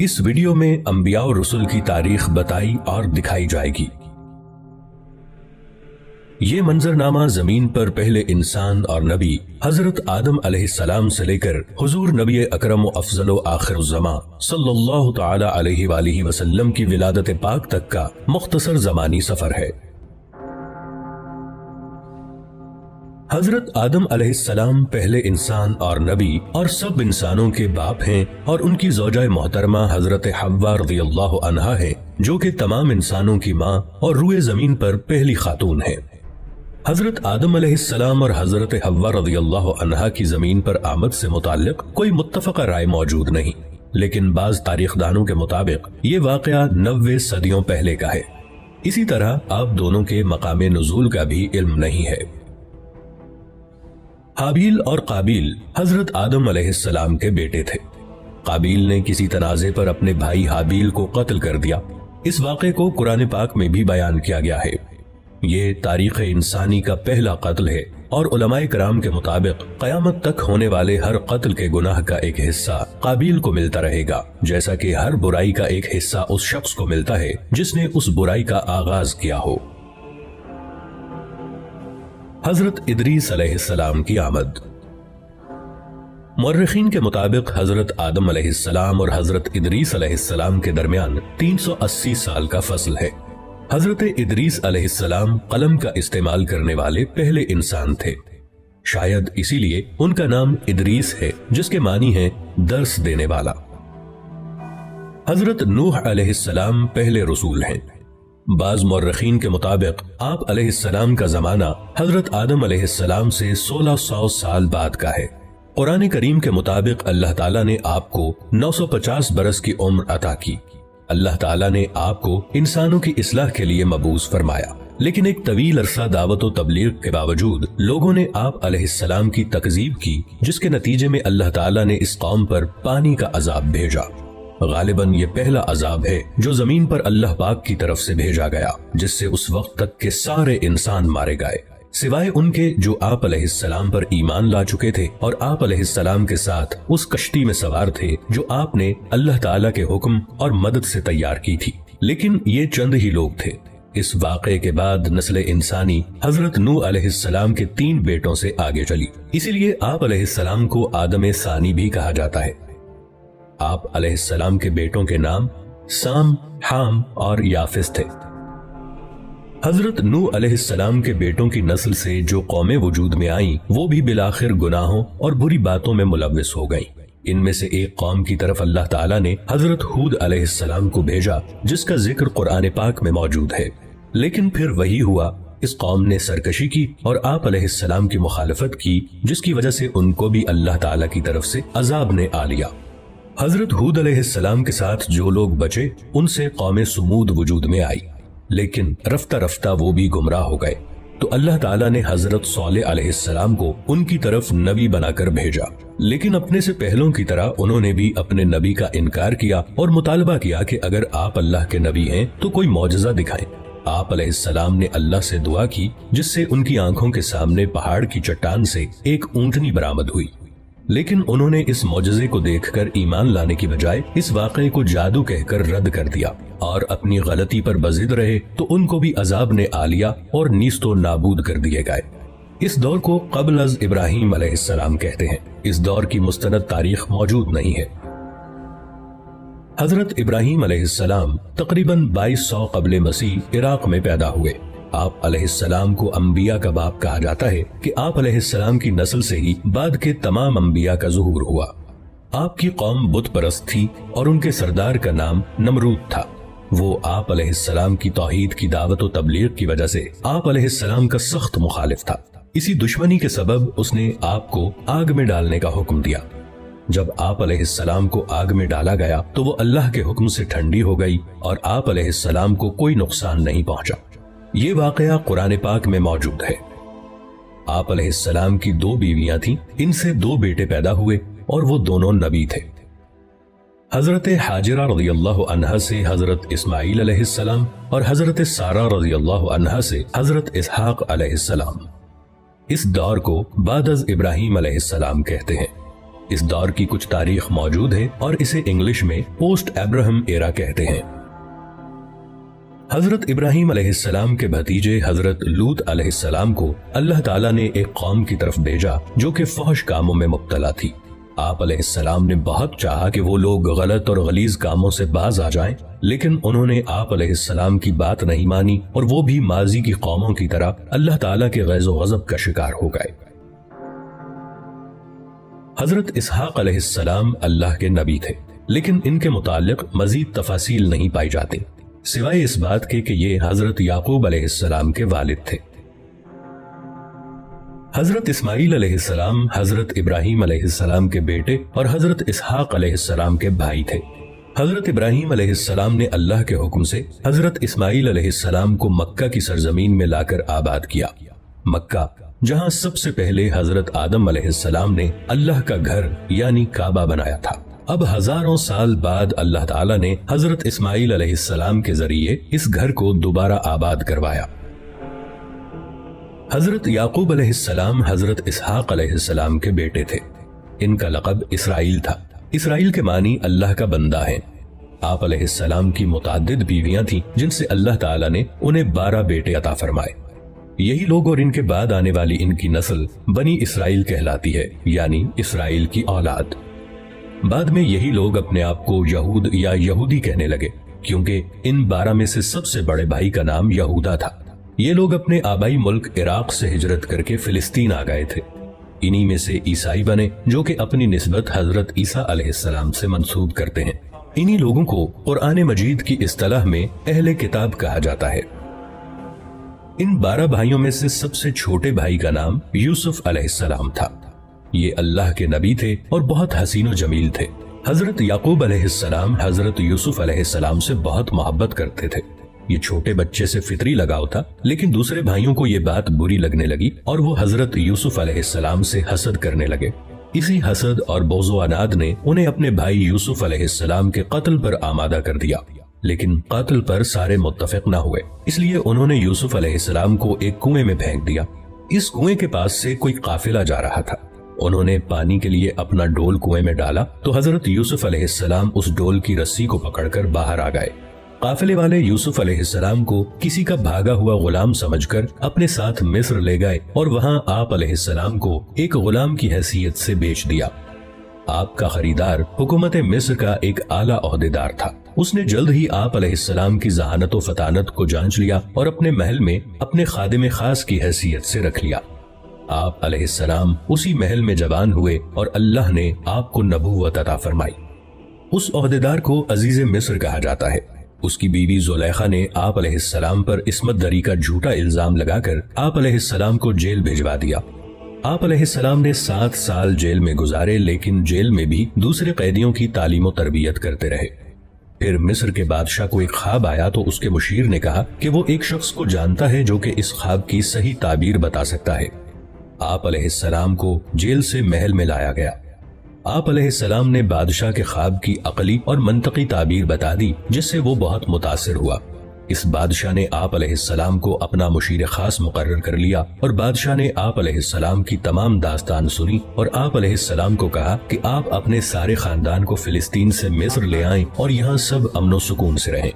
اس video میں انبیاء اور رسول کی تاریخ بتائی اور دکھائی جائے گی۔ یہ منظرنامہ زمین پر پہلے انسان اور نبی حضرت آدم علیہ السلام سے لے کر حضور نبی اکرم و افضل و آخر الزماں صلی اللہ تعالی علیہ وآلہ وسلم کی ولادت پاک تک کا مختصر زمانی سفر ہے۔ حضرت آدم علیہ السلام پہلے انسان اور نبی اور سب انسانوں کے باپ ہیں، اور ان کی زوجہ محترمہ حضرت حوا رضی اللہ عنہا ہے، جو کہ تمام انسانوں کی ماں اور روئے زمین پر پہلی خاتون ہے۔ حضرت آدم علیہ السلام اور حضرت حوا رضی اللہ عنہا کی زمین پر آمد سے متعلق کوئی متفقہ رائے موجود نہیں، لیکن بعض تاریخ دانوں کے مطابق یہ واقعہ 90 صدیوں پہلے کا ہے۔ اسی طرح آپ دونوں کے مقام نزول کا بھی علم نہیں ہے۔ حابیل اور قابیل حضرت آدم علیہ السلام کے بیٹے تھے۔ قابیل نے کسی تنازع پر اپنے بھائی حابیل کو قتل کر دیا۔ اس واقعے کو قرآن پاک میں بھی بیان کیا گیا ہے۔ یہ تاریخ انسانی کا پہلا قتل ہے، اور علماء کرام کے مطابق قیامت تک ہونے والے ہر قتل کے گناہ کا ایک حصہ قابیل کو ملتا رہے گا، جیسا کہ ہر برائی کا ایک حصہ اس شخص کو ملتا ہے جس نے اس برائی کا آغاز کیا ہو۔ حضرت ادریس علیہ السلام کی آمد۔ مورخین کے مطابق حضرت آدم علیہ السلام اور حضرت ادریس علیہ السلام کے درمیان 380 سال کا فصل ہے۔ حضرت ادریس علیہ السلام قلم کا استعمال کرنے والے پہلے انسان تھے، شاید اسی لیے ان کا نام ادریس ہے، جس کے معنی ہے درس دینے والا۔ حضرت نوح علیہ السلام پہلے رسول ہیں۔ بعض مورخین کے مطابق آپ علیہ السلام کا زمانہ حضرت آدم علیہ السلام سے 1600 سال بعد کا ہے۔ قرآن کریم کے مطابق اللہ تعالیٰ نے آپ کو 950 برس کی عمر عطا کی۔ اللہ تعالیٰ نے آپ کو انسانوں کی اصلاح کے لیے مبعوث فرمایا، لیکن ایک طویل عرصہ دعوت و تبلیغ کے باوجود لوگوں نے آپ علیہ السلام کی تکذیب کی، جس کے نتیجے میں اللہ تعالیٰ نے اس قوم پر پانی کا عذاب بھیجا۔ غالباً یہ پہلا عذاب ہے جو زمین پر اللہ پاک کی طرف سے بھیجا گیا، جس سے اس وقت تک کے سارے انسان مارے گئے، سوائے ان کے جو آپ علیہ السلام پر ایمان لا چکے تھے اور آپ علیہ السلام کے ساتھ اس کشتی میں سوار تھے جو آپ نے اللہ تعالیٰ کے حکم اور مدد سے تیار کی تھی، لیکن یہ چند ہی لوگ تھے۔ اس واقعے کے بعد نسل انسانی حضرت نوح علیہ السلام کے 3 بیٹوں سے آگے چلی، اسی لیے آپ علیہ السلام کو آدم ثانی بھی کہا جاتا ہے۔ آپ علیہ السلام کے بیٹوں کے نام سام، حام اور یافس تھے۔ حضرت نوح علیہ السلام کے بیٹوں کی نسل سے جو قومیں وجود میں آئیں، وہ بھی بالآخر گناہوں اور بری باتوں میں ملوث ہو گئیں۔ ان میں سے ایک قوم کی طرف اللہ تعالیٰ نے حضرت ہود علیہ السلام کو بھیجا، جس کا ذکر قرآن پاک میں موجود ہے، لیکن پھر وہی ہوا، اس قوم نے سرکشی کی اور آپ علیہ السلام کی مخالفت کی، جس کی وجہ سے ان کو بھی اللہ تعالیٰ کی طرف سے عذاب نے آ لیا۔ حضرت ہود علیہ السلام کے ساتھ جو لوگ بچے، ان سے قوم سمود وجود میں آئی، لیکن رفتہ رفتہ وہ بھی گمراہ ہو گئے، تو اللہ تعالیٰ نے حضرت صالح علیہ السلام کو ان کی طرف نبی بنا کر بھیجا، لیکن اپنے سے پہلوں کی طرح انہوں نے بھی اپنے نبی کا انکار کیا اور مطالبہ کیا کہ اگر آپ اللہ کے نبی ہیں تو کوئی معجزہ دکھائیں۔ آپ علیہ السلام نے اللہ سے دعا کی، جس سے ان کی آنکھوں کے سامنے پہاڑ کی چٹان سے ایک اونٹنی برآمد ہوئی، لیکن انہوں نے اس معجزے کو دیکھ کر ایمان لانے کی بجائے اس واقعے کو جادو کہہ کر رد کر دیا اور اپنی غلطی پر بضد رہے، تو ان کو بھی عذاب نے آ لیا اور نیست و نابود کر دیے گئے۔ اس دور کو قبل از ابراہیم علیہ السلام کہتے ہیں۔ اس دور کی مستند تاریخ موجود نہیں ہے۔ حضرت ابراہیم علیہ السلام تقریباً 2200 قبل مسیح عراق میں پیدا ہوئے۔ آپ علیہ السلام کو انبیاء کا باپ کہا جاتا ہے کہ آپ علیہ السلام کی نسل سے ہی بعد کے تمام انبیاء کا ظہور ہوا۔ آپ کی قوم بت پرست تھی اور ان کے سردار کا نام نمرود تھا۔ وہ آپ علیہ السلام کی توحید کی دعوت و تبلیغ کی وجہ سے آپ علیہ السلام کا سخت مخالف تھا۔ اسی دشمنی کے سبب اس نے آپ کو آگ میں ڈالنے کا حکم دیا۔ جب آپ علیہ السلام کو آگ میں ڈالا گیا تو وہ اللہ کے حکم سے ٹھنڈی ہو گئی اور آپ علیہ السلام کو کوئی نقصان نہیں پہنچا۔ یہ واقعہ قرآن پاک میں موجود ہے۔ آپ علیہ السلام کی 2 بیویاں تھیں، ان سے 2 بیٹے پیدا ہوئے اور وہ دونوں نبی تھے۔ حضرت حاجرہ رضی اللہ عنہا سے حضرت اسماعیل علیہ السلام اور حضرت سارہ رضی اللہ عنہا سے حضرت اسحاق علیہ السلام۔ اس دور کو بعد از ابراہیم علیہ السلام کہتے ہیں۔ اس دور کی کچھ تاریخ موجود ہے اور اسے انگلش میں پوسٹ ابراہم ایرا کہتے ہیں۔ حضرت ابراہیم علیہ السلام کے بھتیجے حضرت لوط علیہ السلام کو اللہ تعالیٰ نے ایک قوم کی طرف بھیجا جو کہ فحش کاموں میں مبتلا تھی۔ آپ علیہ السلام نے بہت چاہا کہ وہ لوگ غلط اور غلیظ کاموں سے باز آ جائیں، لیکن انہوں نے آپ علیہ السلام کی بات نہیں مانی اور وہ بھی ماضی کی قوموں کی طرح اللہ تعالیٰ کے غیظ و غضب کا شکار ہو گئے۔ حضرت اسحاق علیہ السلام اللہ کے نبی تھے، لیکن ان کے متعلق مزید تفاصیل نہیں پائی جاتی سوائے اس بات کے کہ یہ حضرت یعقوب علیہ السلام کے والد تھے۔ حضرت اسماعیل علیہ السلام حضرت ابراہیم علیہ السلام کے بیٹے اور حضرت اسحاق علیہ السلام کے بھائی تھے۔ حضرت ابراہیم علیہ السلام نے اللہ کے حکم سے حضرت اسماعیل علیہ السلام کو مکہ کی سرزمین میں لا کر آباد کیا۔ مکہ جہاں سب سے پہلے حضرت آدم علیہ السلام نے اللہ کا گھر یعنی کعبہ بنایا تھا، اب ہزاروں سال بعد اللہ تعالیٰ نے حضرت اسماعیل علیہ السلام کے ذریعے اس گھر کو دوبارہ آباد کروایا۔ حضرت یعقوب علیہ السلام حضرت اسحاق علیہ السلام کے بیٹے تھے۔ ان کا لقب اسرائیل تھا۔ اسرائیل کے معنی اللہ کا بندہ ہے۔ آپ علیہ السلام کی متعدد بیویاں تھیں جن سے اللہ تعالیٰ نے انہیں 12 بیٹے عطا فرمائے۔ یہی لوگ اور ان کے بعد آنے والی ان کی نسل بنی اسرائیل کہلاتی ہے، یعنی اسرائیل کی اولاد۔ بعد میں یہی لوگ اپنے آپ کو یہود یا یہودی کہنے لگے، کیونکہ ان 12 میں سے سب سے بڑے بھائی کا نام یہودا تھا۔ یہ لوگ اپنے آبائی ملک عراق سے ہجرت کر کے فلسطین آ گئے تھے۔ انہی میں سے عیسائی بنے جو کہ اپنی نسبت حضرت عیسیٰ علیہ السلام سے منسوب کرتے ہیں۔ انہی لوگوں کو قرآن مجید کی اصطلاح میں اہل کتاب کہا جاتا ہے۔ ان 12 بھائیوں میں سے سب سے چھوٹے بھائی کا نام یوسف علیہ السلام تھا۔ یہ اللہ کے نبی تھے اور بہت حسین و جمیل تھے۔ حضرت یعقوب علیہ السلام حضرت یوسف علیہ السلام سے بہت محبت کرتے تھے۔ یہ چھوٹے بچے سے فطری لگاؤ تھا، لیکن دوسرے بھائیوں کو یہ بات بری لگنے لگی اور وہ حضرت یوسف علیہ السلام سے حسد کرنے لگے۔ اسی حسد اور بغض و عناد نے انہیں اپنے بھائی یوسف علیہ السلام کے قتل پر آمادہ کر دیا، لیکن قتل پر سارے متفق نہ ہوئے، اس لیے انہوں نے یوسف علیہ السلام کو ایک کنویں میں پھینک دیا۔ اس کنویں کے پاس سے کوئی قافلہ جا رہا تھا۔ انہوں نے پانی کے لیے اپنا ڈول کنویں میں ڈالا تو حضرت یوسف علیہ السلام اس ڈول کی رسی کو پکڑ کر باہر آ گئے۔ قافلے والے یوسف علیہ السلام کو کسی کا بھاگا ہوا غلام سمجھ کر اپنے ساتھ مصر لے گئے اور وہاں آپ علیہ السلام کو ایک غلام کی حیثیت سے بیچ دیا۔ آپ کا خریدار حکومت مصر کا ایک اعلیٰ عہدیدار تھا۔ اس نے جلد ہی آپ علیہ السلام کی ذہانت و فطانت کو جانچ لیا اور اپنے محل میں اپنے خادم خاص کی حیثیت سے رکھ لیا۔ آپ علیہ السلام اسی محل میں جوان ہوئے اور اللہ نے آپ کو نبوت عطا فرمائی۔ اس عہدیدار کو عزیز مصر کہا جاتا ہے۔ اس کی بیوی زلیخا نے آپ علیہ السلام پر عصمت دری کا جھوٹا الزام لگا کر آپ علیہ السلام کو جیل بھجوا دیا۔ آپ علیہ السلام نے 7 سال جیل میں گزارے، لیکن جیل میں بھی دوسرے قیدیوں کی تعلیم و تربیت کرتے رہے۔ پھر مصر کے بادشاہ کو ایک خواب آیا تو اس کے مشیر نے کہا کہ وہ ایک شخص کو جانتا ہے جو کہ اس خواب کی صحیح تعبیر بتا سکتا ہے۔ آپ علیہ السلام کو جیل سے محل میں لایا گیا۔ آپ علیہ السلام نے بادشاہ کے خواب کی عقلی اور منطقی تعبیر بتا دی، جس سے وہ بہت متاثر ہوا۔ اس بادشاہ نے آپ علیہ السلام کو اپنا مشیر خاص مقرر کر لیا اور بادشاہ نے آپ علیہ السلام کی تمام داستان سنی اور آپ علیہ السلام کو کہا کہ آپ اپنے سارے خاندان کو فلسطین سے مصر لے آئیں اور یہاں سب امن و سکون سے رہیں۔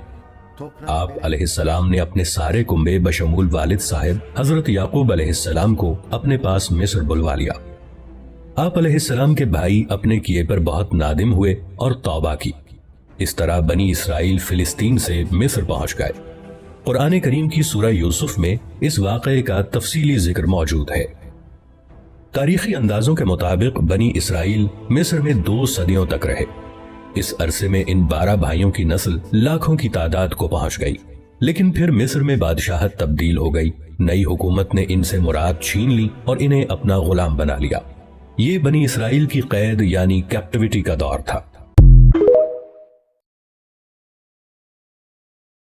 آپ علیہ السلام نے اپنے سارے کنبے بشمول والد صاحب حضرت یعقوب علیہ السلام کو اپنے پاس مصر بلوا لیا۔ آپ علیہ السلام کے بھائی اپنے کیے پر بہت نادم ہوئے اور توبہ کی۔ اس طرح بنی اسرائیل فلسطین سے مصر پہنچ گئے۔ قرآن کریم کی سورہ یوسف میں اس واقعے کا تفصیلی ذکر موجود ہے۔ تاریخی اندازوں کے مطابق بنی اسرائیل مصر میں 2 صدیوں تک رہے۔ اس عرصے میں ان 12 بھائیوں کی نسل لاکھوں کی تعداد کو پہنچ گئی، لیکن پھر مصر میں بادشاہت تبدیل ہو گئی۔ نئی حکومت نے ان سے مراد چھین لی اور انہیں اپنا غلام بنا لیا۔ یہ بنی اسرائیل کی قید یعنی کیپٹیوٹی کا دور تھا۔